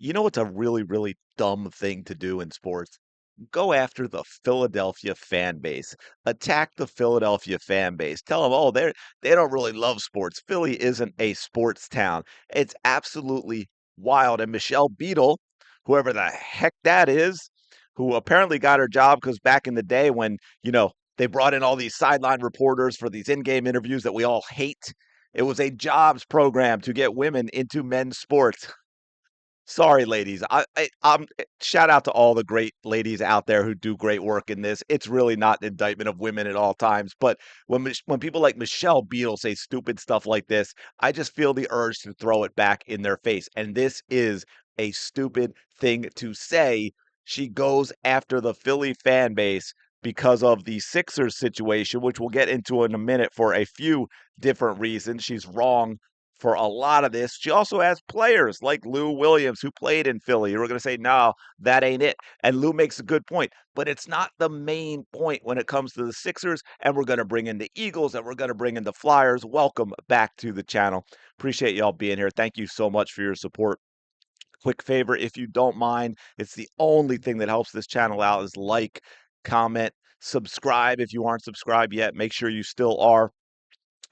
You know what's a really, really dumb thing to do in sports? Go after the Philadelphia fan base. Attack the Philadelphia fan base. Tell them, oh, they don't really love sports. Philly isn't a sports town. It's absolutely wild. And Michelle Beadle, whoever the heck that is, who apparently got her job because back in the day when, they brought in all these sideline reporters for these in-game interviews that we all hate. It was a jobs program to get women into men's sports. Sorry, ladies. Shout out to all the great ladies out there who do great work in this. It's really not an indictment of women at all times, but when people like Michelle Beadle say stupid stuff like this, I just feel the urge to throw it back in their face. And this is a stupid thing to say. She goes after the Philly fan base because of the Sixers situation, which we'll get into in a minute for a few different reasons. She's wrong for a lot of this. She also has players like Lou Williams who played in Philly. You're going to say, no, that ain't it. And Lou makes a good point, but it's not the main point when it comes to the Sixers. And we're going to bring in the Eagles and we're going to bring in the Flyers. Welcome back to the channel. Appreciate y'all being here. Thank you so much for your support. Quick favor, if you don't mind, it's the only thing that helps this channel out is like, comment, subscribe. If you aren't subscribed yet, make sure you still are.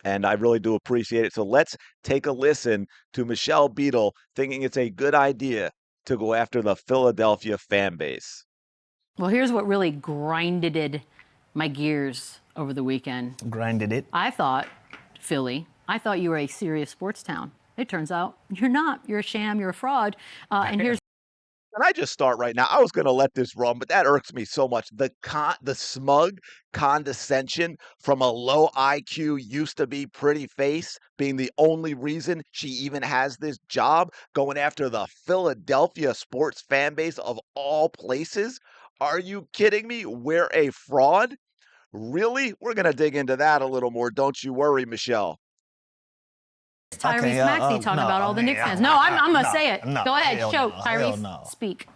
And I really do appreciate it. So let's take a listen to Michelle Beadle thinking it's a good idea to go after the Philadelphia fan base. Well, here's what really grinded my gears over the weekend. Grinded it. I thought, Philly, I thought you were a serious sports town. It turns out you're not. You're a sham. You're a fraud. And here's. Can I just start right now? I was going to let this run, but that irks me so much. The smug condescension from a low IQ, used to be pretty face being the only reason she even has this job, going after the Philadelphia sports fan base of all places. Are you kidding me? We're a fraud? Really? We're going to dig into that a little more. Don't you worry, Michelle. Tyrese Maxey talking about all the Knicks fans. No, I'm going to say it. Go ahead, show, Tyrese, speak.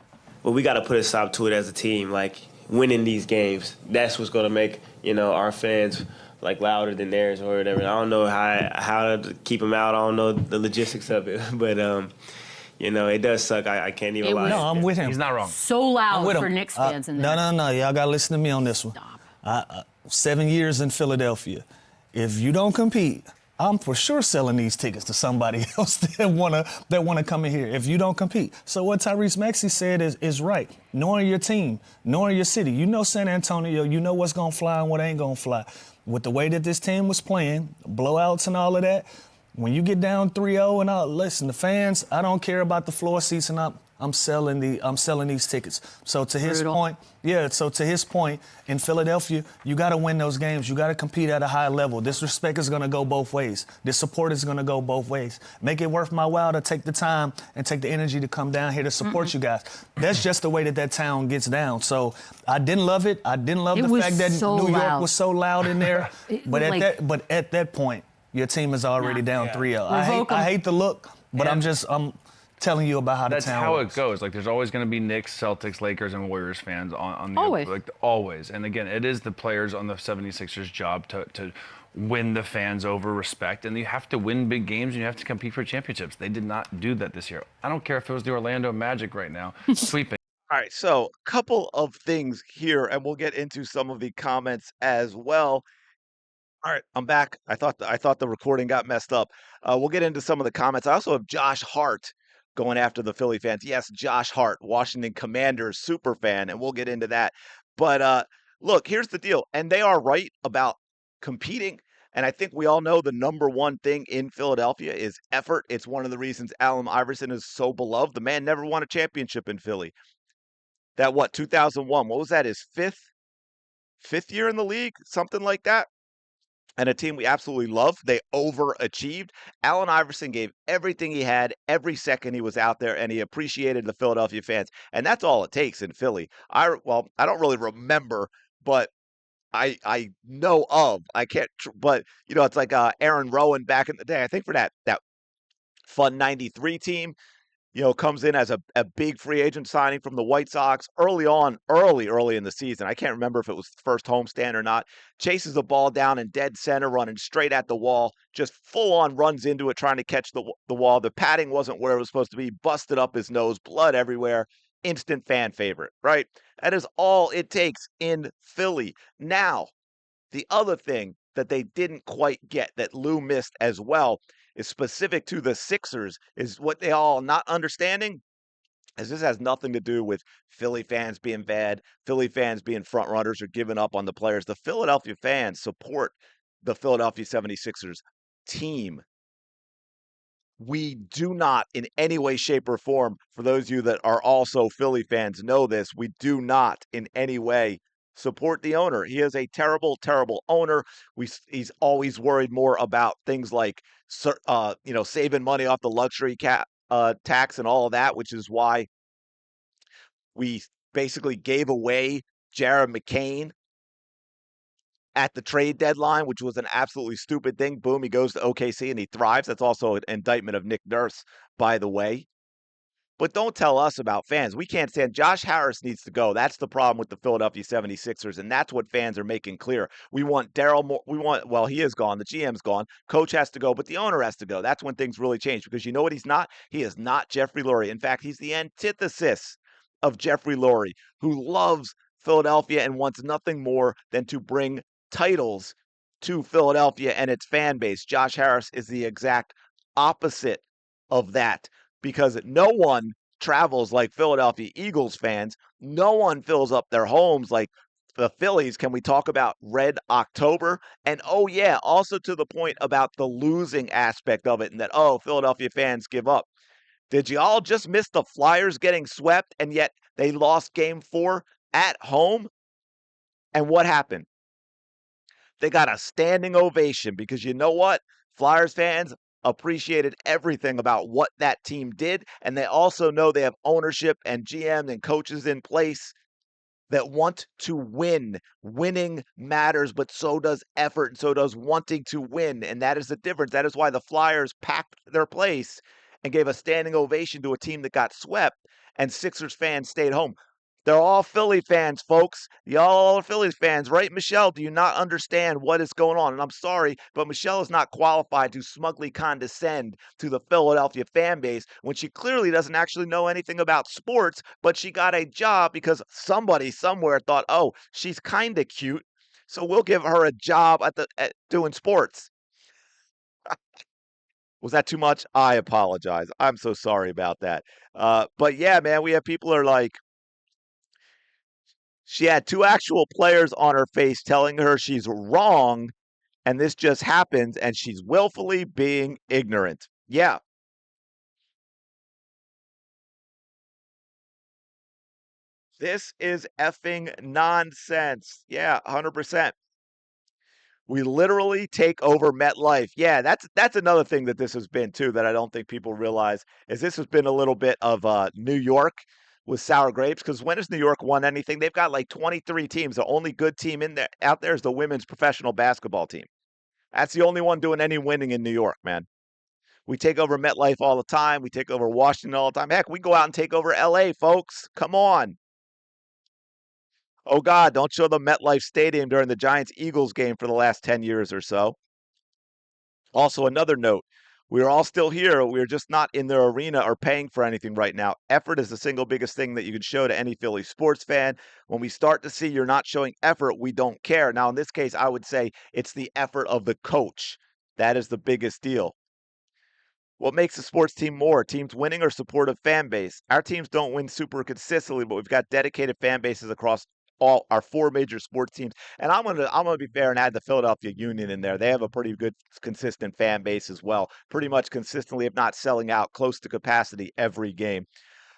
Well, we got to put a stop to it as a team. Like, winning these games, that's what's going to make, our fans, like, louder than theirs or whatever. I don't know how to keep them out. I don't know the logistics of it. But, it does suck. I can't even lie. No, I'm with him. He's not wrong. So loud for Knicks fans in there. No. Y'all got to listen to me on this one. Stop. 7 years in Philadelphia. If you don't compete, I'm for sure selling these tickets to somebody else that wanna come in here if you don't compete. So what Tyrese Maxey said is right. Knowing your team, knowing your city. You know San Antonio, you know what's gonna fly and what ain't gonna fly. With the way that this team was playing, blowouts and all of that, when you get down 3-0 and all, listen, the fans, I don't care about the floor seats and I'm selling these tickets. So to his point, in Philadelphia, you got to win those games. You got to compete at a high level. This respect is going to go both ways. This support is going to go both ways. Make it worth my while to take the time and take the energy to come down here to support you guys. That's just the way that town gets down. So I didn't love it. I didn't love the fact that New York was so loud in there. But at that point, your team is already down 3-0. I hate the look, but I'm telling you about how the town That's how works. it goes. Like, there's always going to be Knicks, Celtics, Lakers, and Warriors fans on the Always. like always. And again, it is the players on the 76ers' job to win the fans over respect, and you have to win big games and you have to compete for championships. They did not do that this year. I don't care if it was the Orlando Magic right now sweeping. All right, so a couple of things here, and we'll get into some of the comments as well. All right, I'm back. I thought the recording got messed up. We'll get into some of the comments. I also have Josh Hart going after the Philly fans. Yes, Josh Hart, Washington Commanders super fan, and we'll get into that. But look, here's the deal, and they are right about competing. And I think we all know the number one thing in Philadelphia is effort. It's one of the reasons Allen Iverson is so beloved. The man never won a championship in Philly. 2001? What was that? His fifth year in the league, something like that. And a team we absolutely love. They overachieved. Allen Iverson gave everything he had every second he was out there, and he appreciated the Philadelphia fans. And that's all it takes in Philly. I don't really remember, but I know of. I can't, but it's like Aaron Rowan back in the day. I think for that Fun '93 team. comes in as a big free agent signing from the White Sox early in the season. I can't remember if it was the first homestand or not. Chases the ball down in dead center, running straight at the wall, just full on runs into it, trying to catch the wall. The padding wasn't where it was supposed to be, busted up his nose, blood everywhere. Instant fan favorite, right? That is all it takes in Philly. Now, the other thing that they didn't quite get that Lou missed as well is specific to the Sixers is what they all not understanding is this has nothing to do with Philly fans being bad, Philly fans being front runners or giving up on the players. The Philadelphia fans support the Philadelphia 76ers team. We do not in any way, shape, or form, for those of you that are also Philly fans know this, we do not in any way support the owner. He is a terrible, terrible owner. He's always worried more about things like, saving money off the luxury tax and all of that, which is why we basically gave away Jared McCain at the trade deadline, which was an absolutely stupid thing. Boom, he goes to OKC and he thrives. That's also an indictment of Nick Nurse, by the way. But don't tell us about fans. We can't stand. Josh Harris needs to go. That's the problem with the Philadelphia 76ers, and that's what fans are making clear. We want Daryl Moore. Well, he is gone. The GM's gone. Coach has to go, but the owner has to go. That's when things really change because you know what he's not? He is not Jeffrey Lurie. In fact, he's the antithesis of Jeffrey Lurie, who loves Philadelphia and wants nothing more than to bring titles to Philadelphia and its fan base. Josh Harris is the exact opposite of that because no one travels like Philadelphia Eagles fans. No one fills up their homes like the Phillies. Can we talk about Red October? And oh, yeah, also to the point about the losing aspect of it and that, Philadelphia fans give up. Did you all just miss the Flyers getting swept and yet they lost game 4 at home? And what happened? They got a standing ovation because you know what? Flyers fans appreciated everything about what that team did. And they also know they have ownership and GM and coaches in place that want to win. Winning matters, but so does effort, and so does wanting to win. And that is the difference. That is why the Flyers packed their place and gave a standing ovation to a team that got swept, and Sixers fans stayed home. They're all Philly fans, folks. Y'all are Phillies fans, right? Michelle, do you not understand what is going on? And I'm sorry, but Michelle is not qualified to smugly condescend to the Philadelphia fan base when she clearly doesn't actually know anything about sports, but she got a job because somebody somewhere thought, oh, she's kind of cute, so we'll give her a job at doing sports. Was that too much? I apologize. I'm so sorry about that. But yeah, man, we have people that are like, she had 2 actual players on her face telling her she's wrong, and this just happens, and she's willfully being ignorant. Yeah, this is effing nonsense. Yeah, 100%. We literally take over MetLife. Yeah, that's another thing that this has been too that I don't think people realize is this has been a little bit of New York with sour grapes because when has New York won anything? They've got like 23 teams. The only good team in there out there is the women's professional basketball team. That's the only one doing any winning in New York, man. We take over MetLife all the time. We take over Washington all the time. Heck, we go out and take over LA, folks. Come on. Oh God, don't show the MetLife Stadium during the Giants-Eagles game for the last 10 years or so. Also, another note, we're all still here. We're just not in their arena or paying for anything right now. Effort is the single biggest thing that you can show to any Philly sports fan. When we start to see you're not showing effort, we don't care. Now, in this case, I would say it's the effort of the coach. That is the biggest deal. What makes a sports team more? Teams winning or supportive fan base? Our teams don't win super consistently, but we've got dedicated fan bases across all our 4 major sports teams. And I'm gonna be fair and add the Philadelphia Union in there. They have a pretty good consistent fan base as well. Pretty much consistently, if not selling out close to capacity every game.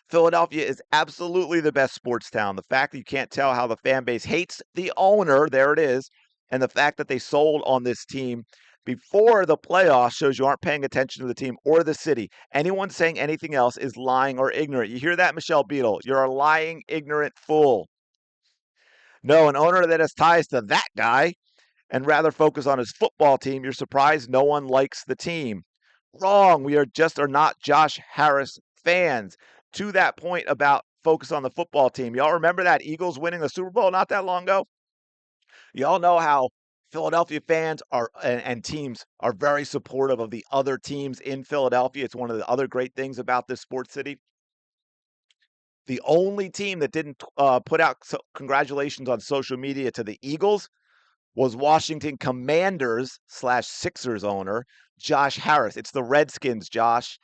Philadelphia is absolutely the best sports town. The fact that you can't tell how the fan base hates the owner, there it is, and the fact that they sold on this team before the playoffs shows you aren't paying attention to the team or the city. Anyone saying anything else is lying or ignorant. You hear that, Michelle Beadle? You're a lying, ignorant fool. No, an owner that has ties to that guy and rather focus on his football team, you're surprised no one likes the team. Wrong. We are not Josh Harris fans. To that point about focus on the football team, y'all remember that Eagles winning the Super Bowl not that long ago? Y'all know how Philadelphia fans are and teams are very supportive of the other teams in Philadelphia. It's one of the other great things about this sports city. The only team that didn't put out congratulations on social media to the Eagles was Washington Commanders / Sixers owner Josh Harris. It's the Redskins, Josh.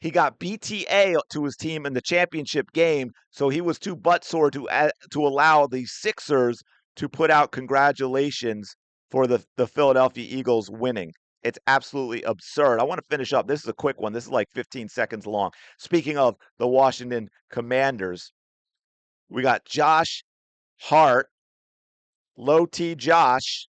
He got BTA to his team in the championship game, so he was too buttsore to allow the Sixers to put out congratulations for the Philadelphia Eagles winning. It's absolutely absurd. I want to finish up. This is a quick one. This is like 15 seconds long. Speaking of the Washington Commanders, we got Josh Hart, Low T Josh.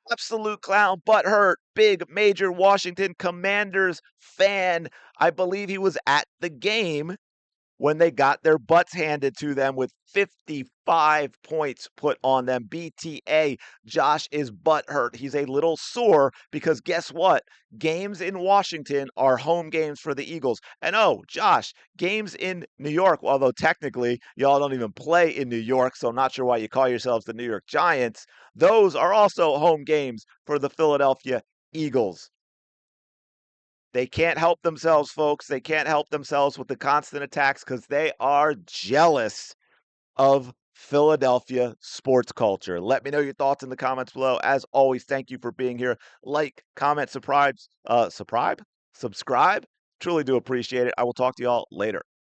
Absolute clown, butthurt, big major Washington Commanders fan. I believe he was at the game when they got their butts handed to them with 55 points put on them. BTA, Josh is butthurt. He's a little sore because guess what? Games in Washington are home games for the Eagles. And oh, Josh, games in New York, although technically y'all don't even play in New York, so I'm not sure why you call yourselves the New York Giants. Those are also home games for the Philadelphia Eagles. They can't help themselves, folks. They can't help themselves with the constant attacks because they are jealous of Philadelphia sports culture. Let me know your thoughts in the comments below. As always, thank you for being here. Like, comment, subscribe. Truly do appreciate it. I will talk to y'all later.